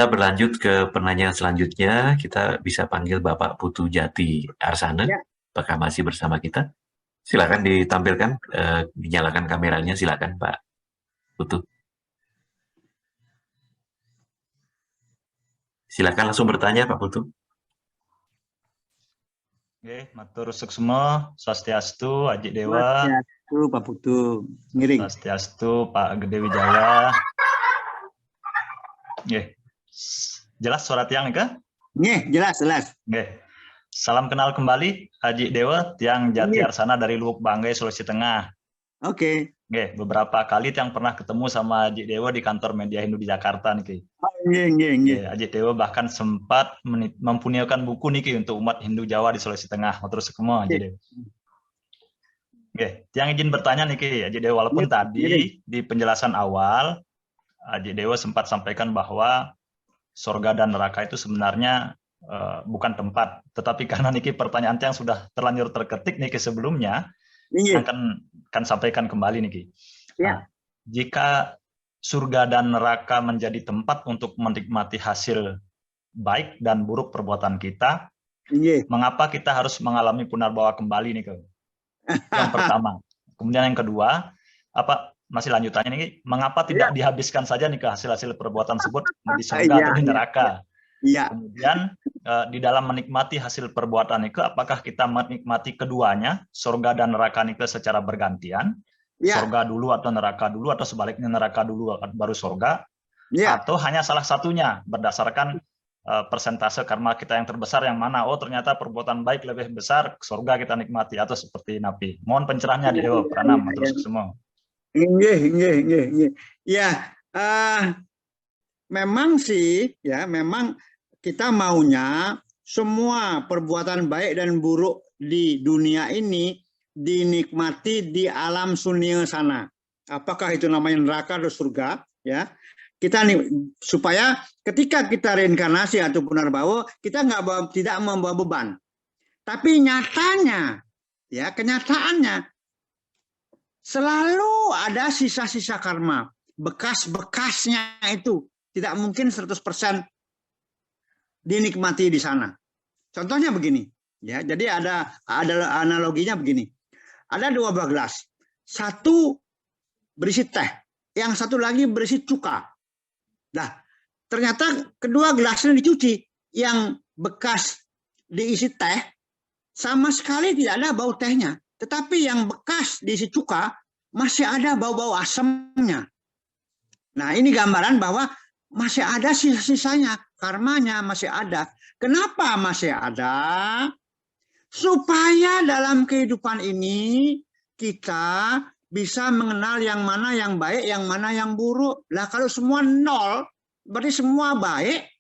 Kita berlanjut ke pertanyaan selanjutnya. Kita bisa panggil Bapak Putu Jati Arsana. Ya. Apakah masih bersama kita? Silakan ditampilkan, dinyalakan kameranya. Silakan Pak Putu. Silakan langsung bertanya Pak Putu. Oke, matur suksma, swastiastu, Aji Dewa, Swastiastu Pak Putu, ngiring. swastiastu Pak Gede Wijaya. Oke, jelas suara tiang kah? Nih, jelas. Oke, salam kenal kembali, Aji Dewa, tiang Jati Nggih. Arsana dari Lubuk Banggai, Sulawesi Tengah. Oke. Oke, beberapa kali tiang pernah ketemu sama Aji Dewa di kantor Media Hindu di Jakarta nih. Nggih. Aji Dewa bahkan sempat mempunyaikan buku nih untuk umat Hindu Jawa di Sulawesi Tengah. Terus semua Aji Dewa. Oke, tiang izin bertanya nih Aji Dewa, walaupun tadi di penjelasan awal Aji Dewa sempat sampaikan bahwa surga dan neraka itu sebenarnya bukan tempat, tetapi karena niki pertanyaan yang sudah terlanjur terketik niki sebelumnya, akan sampaikan kembali niki. Ya. Jika surga dan neraka menjadi tempat untuk menikmati hasil baik dan buruk perbuatan kita, mengapa kita harus mengalami punarbawa kembali nih, Yang pertama. Kemudian yang kedua, masih lanjutannya nih, mengapa tidak dihabiskan saja nih hasil-hasil perbuatan tersebut di surga atau di neraka? Kemudian di dalam menikmati hasil perbuatan itu, apakah kita menikmati keduanya, surga dan neraka itu secara bergantian? Surga dulu atau neraka dulu, atau sebaliknya neraka dulu baru surga, atau hanya salah satunya berdasarkan persentase karma kita yang terbesar yang mana? Oh, ternyata perbuatan baik lebih besar, surga kita nikmati, atau seperti Nabi. Mohon pencerahannya di Dewa. Pranam terus semua. Nggih. Ya, memang sih ya, memang kita maunya semua perbuatan baik dan buruk di dunia ini dinikmati di alam sunia sana. Apakah itu namanya neraka atau surga, ya. Kita nih supaya ketika kita reinkarnasi atau punarbawa, kita tidak membawa beban. Tapi nyatanya, ya, kenyataannya selalu ada sisa-sisa karma, bekas-bekasnya itu tidak mungkin 100% dinikmati di sana. Contohnya begini, ya. Jadi ada analoginya begini. Ada 2 gelas. Satu berisi teh, yang satu lagi berisi cuka. Nah, ternyata kedua gelasnya dicuci, yang bekas diisi teh sama sekali tidak ada bau tehnya, tetapi yang bekas diisi cuka masih ada bau-bau asamnya. Nah, ini gambaran bahwa masih ada sisa-sisanya, karmanya masih ada. Kenapa masih ada? Supaya dalam kehidupan ini kita bisa mengenal yang mana yang baik, yang mana yang buruk. Lah kalau semua nol, berarti semua baik,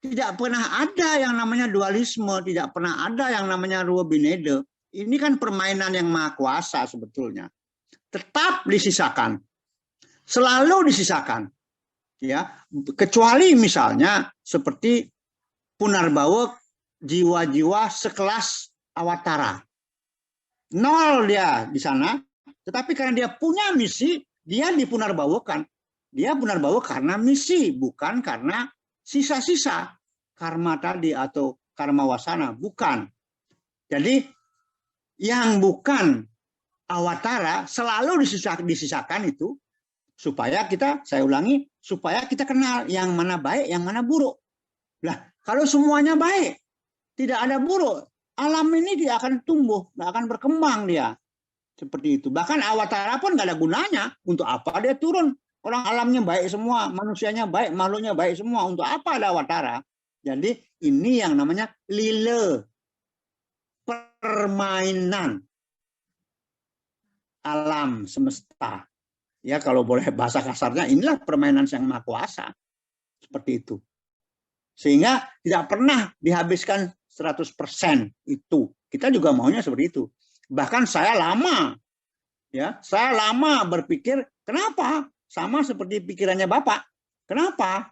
tidak pernah ada yang namanya dualisme, tidak pernah ada yang namanya ruwa binede. Ini kan permainan yang maha kuasa sebetulnya. Tetap disisakan, selalu disisakan, ya. Kecuali misalnya seperti punarbawa jiwa-jiwa sekelas awatara, nol dia di sana. Tetapi karena dia punya misi, dia dipunarbawakan. Dia punarbawa karena misi, bukan karena sisa-sisa karma tadi atau karma wasana, bukan. Jadi yang bukan awatara selalu disisakan itu supaya kita, saya ulangi, supaya kita kenal yang mana baik, yang mana buruk. Lah, kalau semuanya baik, tidak ada buruk, alam ini dia akan tumbuh, nggak akan berkembang dia. Seperti itu. Bahkan awatara pun nggak ada gunanya. Untuk apa dia turun? Orang alamnya baik semua, manusianya baik, makhluknya baik semua. Untuk apa ada awatara? Jadi ini yang namanya lila, permainan alam semesta. Ya, kalau boleh bahasa kasarnya, inilah permainan Sang Maha Kuasa. Seperti itu. Sehingga tidak pernah dihabiskan 100% itu. Kita juga maunya seperti itu. Bahkan saya lama berpikir, kenapa? Sama seperti pikirannya Bapak. Kenapa?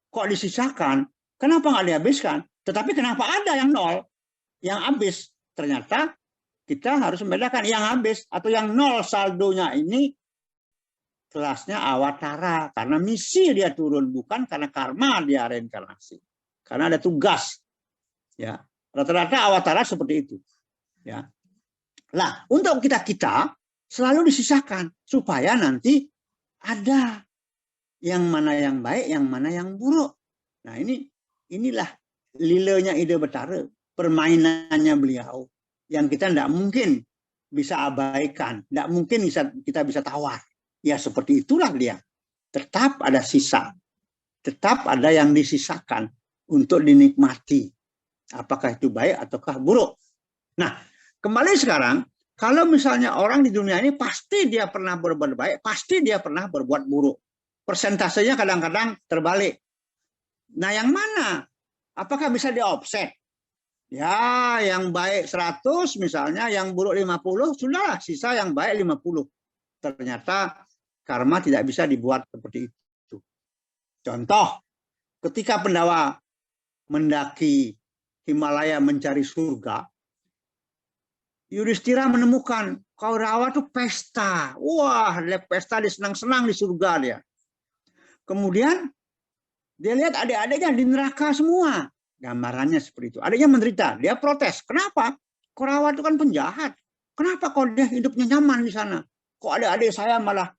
Kok disisakan? Kenapa nggak dihabiskan? Tetapi kenapa ada yang nol? Yang habis? Ternyata kita harus membedakan yang habis atau yang nol saldonya ini kelasnya awatara, karena misi dia turun, bukan karena karma dia reinkarnasi. Karena ada tugas. Ya, rata-rata awatara seperti itu. Ya. Nah, untuk kita selalu disisakan supaya nanti ada yang mana yang baik, yang mana yang buruk. Nah, inilah lilenya Ida Betara, permainannya beliau yang kita tidak mungkin bisa abaikan, tidak mungkin kita bisa tawar. Ya seperti itulah dia. Tetap ada sisa, tetap ada yang disisakan untuk dinikmati. Apakah itu baik ataukah buruk. Nah, kembali sekarang, kalau misalnya orang di dunia ini pasti dia pernah berbuat baik, pasti dia pernah berbuat buruk. Persentasenya kadang-kadang terbalik. Nah, yang mana? Apakah bisa di-offset? Ya, yang baik 100 misalnya, yang buruk 50, sudahlah, sisa yang baik 50. Ternyata karma tidak bisa dibuat seperti itu. Contoh, ketika Pandawa mendaki Himalaya mencari surga, Yudhistira menemukan Kaurawa itu pesta. Wah, dia pesta, dia senang-senang di surga dia. Kemudian dia lihat adik-adiknya di neraka semua. Gambarannya seperti itu. Adiknya menderita, dia protes. Kenapa? Kaurawa itu kan penjahat. Kenapa kok dia hidupnya nyaman di sana? Kok adik-adik saya malah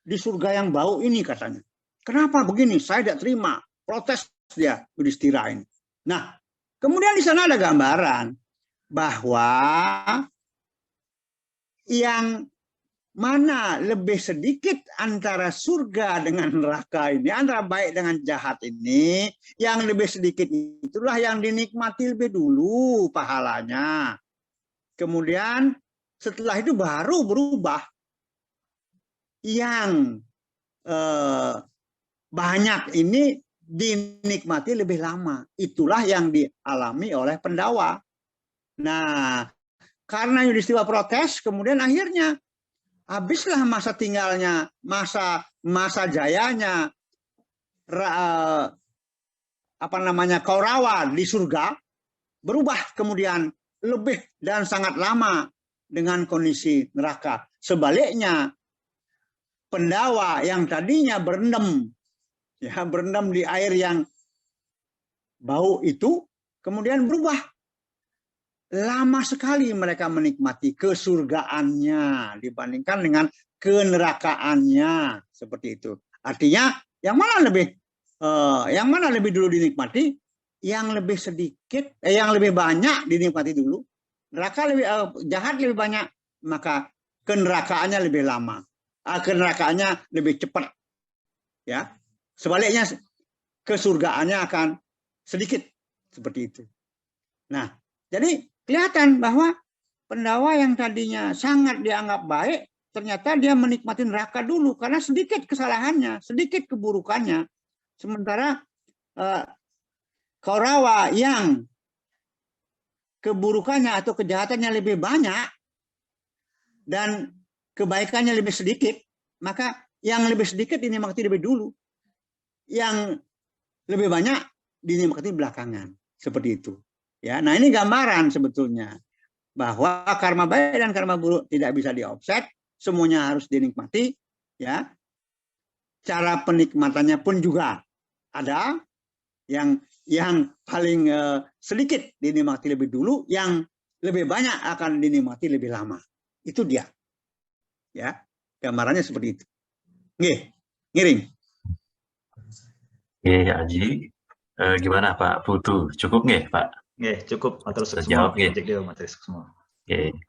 di surga yang bau ini katanya. Kenapa begini? Saya tidak terima. Protes dia Yudhistira ini. Nah, kemudian di sana ada gambaran bahwa yang mana lebih sedikit antara surga dengan neraka ini, antara baik dengan jahat ini, yang lebih sedikit itulah yang dinikmati lebih dulu pahalanya. Kemudian setelah itu baru berubah. Yang banyak ini dinikmati lebih lama. Itulah yang dialami oleh Pandawa. Nah, karena Yudhistira protes, kemudian akhirnya habislah masa tinggalnya, masa jayanya Kaurawa di surga, berubah kemudian lebih dan sangat lama dengan kondisi neraka. Sebaliknya, Pandawa yang tadinya berendam di air yang bau itu, kemudian berubah. Lama sekali mereka menikmati kesurgaannya dibandingkan dengan kenerakaannya, seperti itu. Artinya yang mana lebih dulu dinikmati? Yang lebih sedikit, yang lebih banyak dinikmati dulu. Neraka lebih jahat lebih banyak, maka kenerakaannya lebih lama. Kenerakaannya lebih cepat. Ya. Sebaliknya kesurgaannya akan sedikit, seperti itu. Nah, jadi kelihatan bahwa Pandawa yang tadinya sangat dianggap baik, ternyata dia menikmati neraka dulu karena sedikit kesalahannya, sedikit keburukannya. Sementara Kaurawa yang keburukannya atau kejahatannya lebih banyak dan kebaikannya lebih sedikit, maka yang lebih sedikit dinikmati lebih dulu. Yang lebih banyak dinikmati belakangan. Seperti itu. Ya, nah ini gambaran sebetulnya bahwa karma baik dan karma buruk tidak bisa di-offset, semuanya harus dinikmati. Ya, cara penikmatannya pun juga ada yang paling sedikit dinikmati lebih dulu, yang lebih banyak akan dinikmati lebih lama. Itu dia. Ya, gambarannya seperti itu. Ngiring. Oke, Aji. Gimana Pak Putu? Cukup nggih, Pak? Nggih, cukup. Matur Terjawab semua. nggih. Matur semua. Oke.